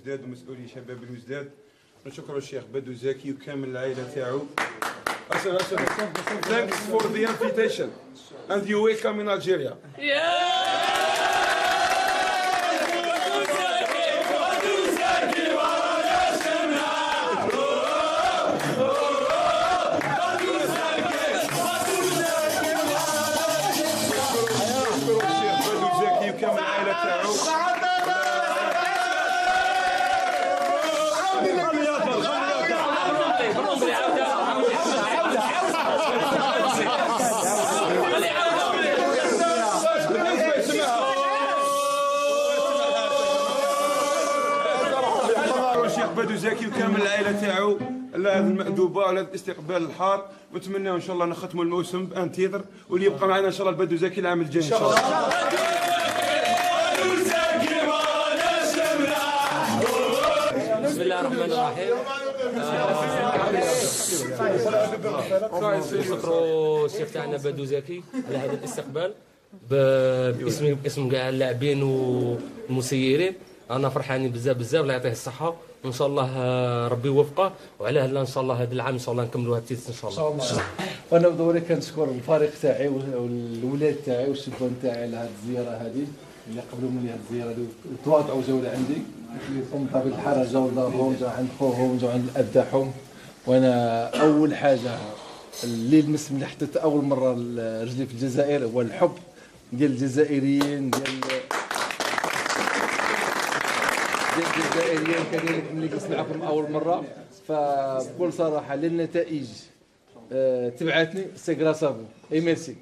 الوجداد ومسؤولي شباب الوجداد. نشكر الشيخ بدو زكي وكامل العائله تاعو. Thanks for the invitation and you welcome in Algeria. بدو زكي وكامل العائله تاعو على هذه المأدوبه وعلى هذا الاستقبال الحار، ونتمنى ان شاء الله نختموا الموسم بان تيتر، واللي يبقى معنا ان شاء الله البدو زكي العام الجاي ان شاء الله. بسم الله الرحمن الرحيم. نشكروا الشيخ تاعنا بدو زكي على هذا الاستقبال باسم كاع اللاعبين والمسيرين. انا فرحانين بزاف الله يعطيه الصحه، وان شاء الله ربي يوفقه، وعلى هلا ان شاء الله هذا العام ان شاء الله نكملوا هذا التيتر ان شاء الله. وانا بدوري كنشكر الفريق تاعي والولاد تاعي والشبان تاعي على هذه الزياره هذه اللي قبلوا مني هذه الزياره اللي تواضعوا جاوا لعندي، اللي قمت بالحرج جاوا لدارهم، جاوا عند خوهم، جاوا عند الاب تاعهم. وانا اول حاجه اللي لمس ملي حطيت اول مره رجلي في الجزائر هو الحب ديال الجزائريين الجزائريين كذلك ملي جلست معكم اول مره. فبكل صراحه للنتائج تبعتني سي غراس افو اي ميرسي.